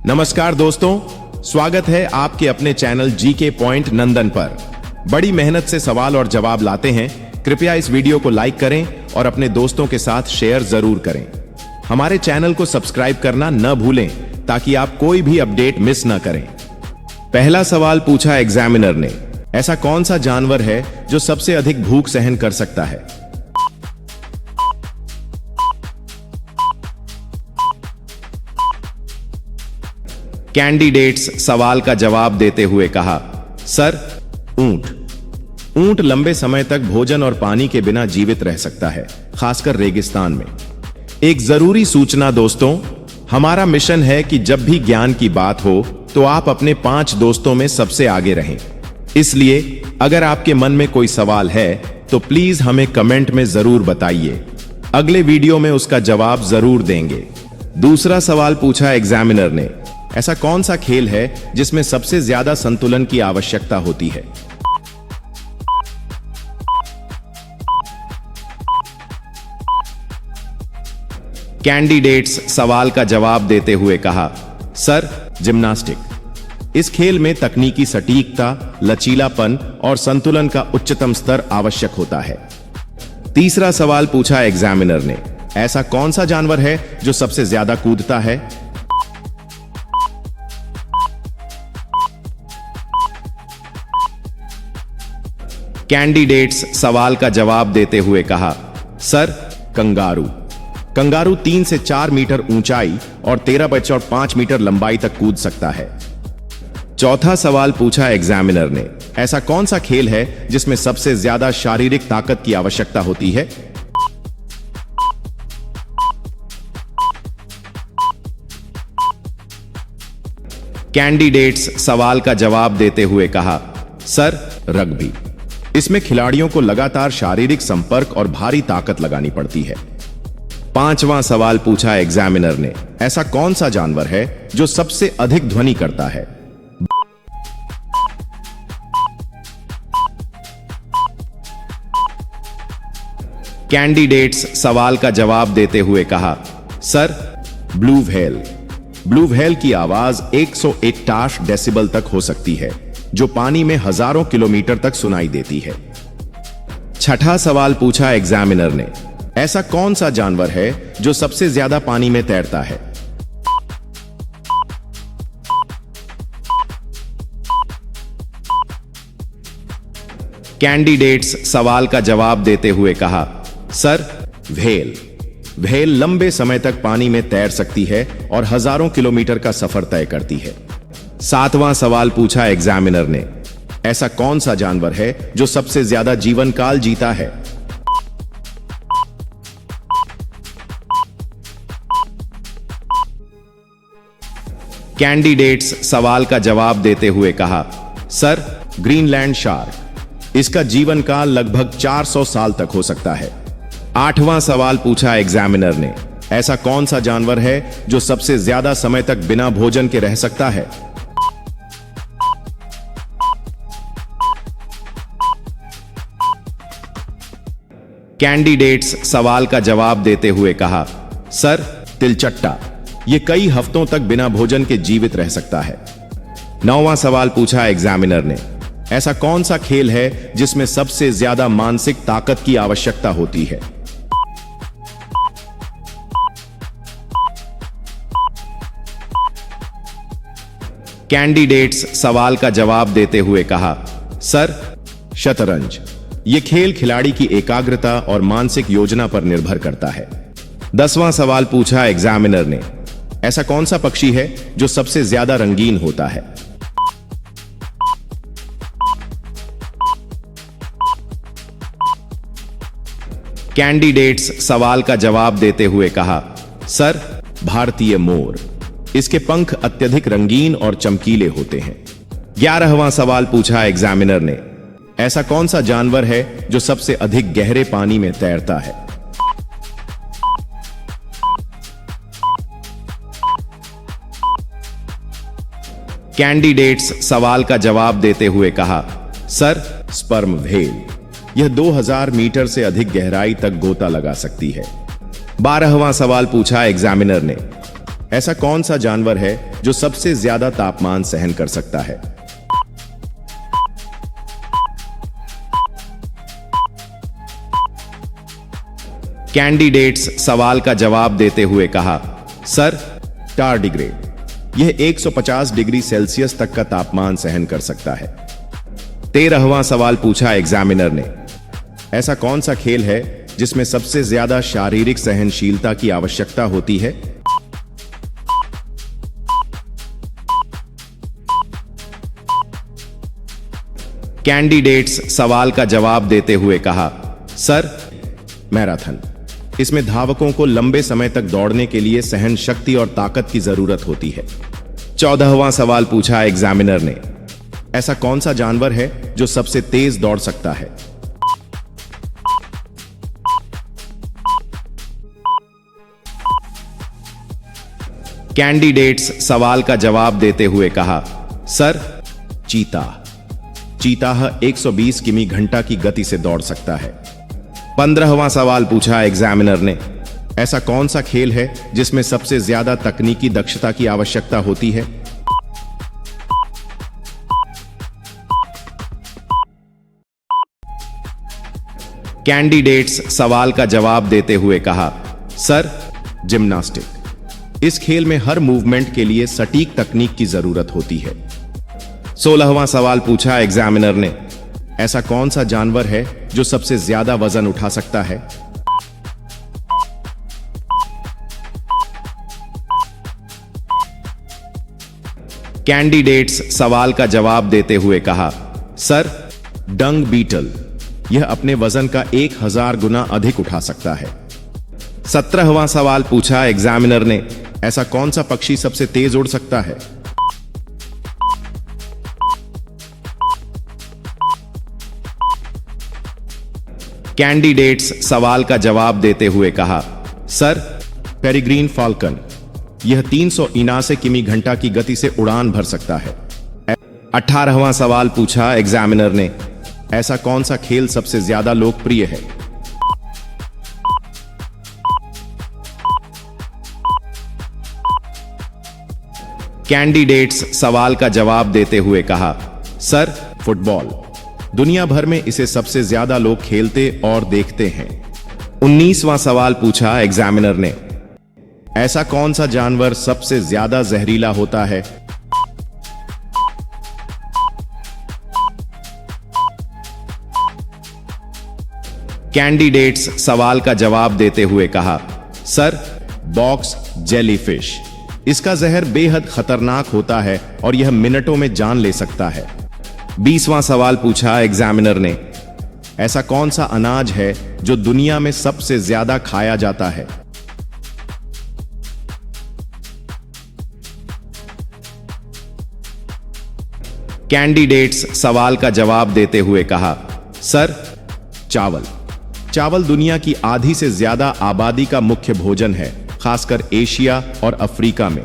नमस्कार दोस्तों, स्वागत है आपके अपने चैनल जीके पॉइंट नंदन पर। बड़ी मेहनत से सवाल और जवाब लाते हैं। कृपया इस वीडियो को लाइक करें और अपने दोस्तों के साथ शेयर जरूर करें। हमारे चैनल को सब्सक्राइब करना न भूलें ताकि आप कोई भी अपडेट मिस न करें। पहला सवाल पूछा एग्जामिनर ने, ऐसा कौन सा जानवर है जो सबसे अधिक भूख सहन कर सकता है? कैंडिडेट्स सवाल का जवाब देते हुए कहा, सर, ऊंट। ऊंट लंबे समय तक भोजन और पानी के बिना जीवित रह सकता है, खासकर रेगिस्तान में। एक जरूरी सूचना दोस्तों, हमारा मिशन है कि जब भी ज्ञान की बात हो तो आप अपने 5 दोस्तों में सबसे आगे रहें। इसलिए अगर आपके मन में कोई सवाल है तो प्लीज हमें कमेंट में जरूर बताइए। अगले वीडियो में उसका जवाब जरूर देंगे। दूसरा सवाल पूछा एग्जामिनर ने, ऐसा कौन सा खेल है जिसमें सबसे ज्यादा संतुलन की आवश्यकता होती है? कैंडिडेट्स सवाल का जवाब देते हुए कहा, सर, जिम्नास्टिक। इस खेल में तकनीकी सटीकता, लचीलापन और संतुलन का उच्चतम स्तर आवश्यक होता है। तीसरा सवाल पूछा एग्जामिनर ने, ऐसा कौन सा जानवर है जो सबसे ज्यादा कूदता है? कैंडिडेट्स सवाल का जवाब देते हुए कहा, सर, कंगारू। कंगारू 3 से 4 मीटर ऊंचाई और 13.5 मीटर लंबाई तक कूद सकता है। चौथा सवाल पूछा एग्जामिनर ने, ऐसा कौन सा खेल है जिसमें सबसे ज्यादा शारीरिक ताकत की आवश्यकता होती है? कैंडिडेट्स सवाल का जवाब देते हुए कहा, सर, रग्बी। इसमें खिलाड़ियों को लगातार शारीरिक संपर्क और भारी ताकत लगानी पड़ती है। पांचवां सवाल पूछा एग्जामिनर ने, ऐसा कौन सा जानवर है जो सबसे अधिक ध्वनि करता है? कैंडिडेट्स सवाल का जवाब देते हुए कहा, sir, blue whale. Blue whale की आवाज 161 डेसिबल तक हो सकती है, जो पानी में हजारों किलोमीटर तक सुनाई देती है। छठा सवाल पूछा एग्जामिनर ने, ऐसा कौन सा जानवर है जो सबसे ज्यादा पानी में तैरता है? कैंडिडेट्स सवाल का जवाब देते हुए कहा, सर, व्हेल। व्हेल लंबे समय तक पानी में तैर सकती है और हजारों किलोमीटर का सफर तय करती है। सातवां सवाल पूछा एग्जामिनर ने, ऐसा कौन सा जानवर है जो सबसे ज्यादा जीवन काल जीता है? कैंडिडेट्स सवाल का जवाब देते हुए कहा, सर, ग्रीनलैंड शार्क। इसका जीवन काल लगभग 400 साल तक हो सकता है। आठवां सवाल पूछा एग्जामिनर ने, ऐसा कौन सा जानवर है जो सबसे ज्यादा समय तक बिना भोजन के रह सकता है? कैंडिडेट्स सवाल का जवाब देते हुए कहा, सर, तिलचट्टा। यह कई हफ्तों तक बिना भोजन के जीवित रह सकता है। नौवां सवाल पूछा एग्जामिनर ने, ऐसा कौन सा खेल है जिसमें सबसे ज्यादा मानसिक ताकत की आवश्यकता होती है? कैंडिडेट्स सवाल का जवाब देते हुए कहा, सर, शतरंज। यह खेल खिलाड़ी की एकाग्रता और मानसिक योजना पर निर्भर करता है। 10वां सवाल पूछा एग्जामिनर ने, ऐसा कौन सा पक्षी है जो सबसे ज्यादा रंगीन होता है? कैंडिडेट्स सवाल का जवाब देते हुए कहा, सर, भारतीय मोर। इसके पंख अत्यधिक रंगीन और चमकीले होते हैं। 11वां सवाल पूछा एग्जामिनर ने, ऐसा कौन सा जानवर है जो सबसे अधिक गहरे पानी में तैरता है? कैंडिडेट्स सवाल का जवाब देते हुए कहा, सर, स्पर्म व्हेल। यह 2000 मीटर से अधिक गहराई तक गोता लगा सकती है। 12वां सवाल पूछा एग्जामिनर ने, ऐसा कौन सा जानवर है जो सबसे ज्यादा तापमान सहन कर सकता है? कैंडिडेट्स सवाल का जवाब देते हुए कहा, सर, टार्डिग्रेड। यह 150 डिग्री सेल्सियस तक का तापमान सहन कर सकता है। 13वां सवाल पूछा एग्जामिनर ने, ऐसा कौन सा खेल है जिसमें सबसे ज्यादा शारीरिक सहनशीलता की आवश्यकता होती है? कैंडिडेट्स सवाल का जवाब देते हुए कहा, सर, मैराथन। इसमें धावकों को लंबे समय तक दौड़ने के लिए सहन शक्ति और ताकत की जरूरत होती है। 14वां सवाल पूछा एग्जामिनर ने, ऐसा कौन सा जानवर है जो सबसे तेज दौड़ सकता है? कैंडिडेट्स सवाल का जवाब देते हुए कहा, सर, चीता। चीता 120 किमी घंटा की गति से दौड़ सकता है। 15वां सवाल पूछा एग्जामिनर ने, ऐसा कौन सा खेल है जिसमें सबसे ज्यादा तकनीकी दक्षता की आवश्यकता होती है? कैंडिडेट्स सवाल का जवाब देते हुए कहा, सर, जिम्नास्टिक। इस खेल में हर मूवमेंट के लिए सटीक तकनीक की जरूरत होती है। 16वां सवाल पूछा एग्जामिनर ने, ऐसा कौन सा जानवर है जो सबसे ज्यादा वजन उठा सकता है? कैंडिडेट्स सवाल का जवाब देते हुए कहा, सर, डंग बीटल। यह अपने वजन का 1000 गुना अधिक उठा सकता है। 17वां सवाल पूछा एग्जामिनर ने, ऐसा कौन सा पक्षी सबसे तेज उड़ सकता है? कैंडिडेट्स सवाल का जवाब देते हुए कहा, सर, पेरिग्रीन फाल्कन। यह 379 किमी घंटा की गति से उड़ान भर सकता है। 18वां सवाल पूछा एग्जामिनर ने, ऐसा कौन सा खेल सबसे ज्यादा लोकप्रिय है? कैंडिडेट्स सवाल का जवाब देते हुए कहा, सर, फुटबॉल। दुनिया भर में इसे सबसे ज्यादा लोग खेलते और देखते हैं। 19वां सवाल पूछा एग्जामिनर ने, ऐसा कौन सा जानवर सबसे ज्यादा जहरीला होता है? कैंडिडेट्स सवाल का जवाब देते हुए कहा, सर, बॉक्स जेलीफिश। इसका जहर बेहद खतरनाक होता है और यह मिनटों में जान ले सकता है। 20वां सवाल पूछा एग्जामिनर ने, ऐसा कौन सा अनाज है जो दुनिया में सबसे ज्यादा खाया जाता है? कैंडिडेट्स सवाल का जवाब देते हुए कहा, सर, चावल। चावल दुनिया की आधी से ज्यादा आबादी का मुख्य भोजन है, खासकर एशिया और अफ्रीका में।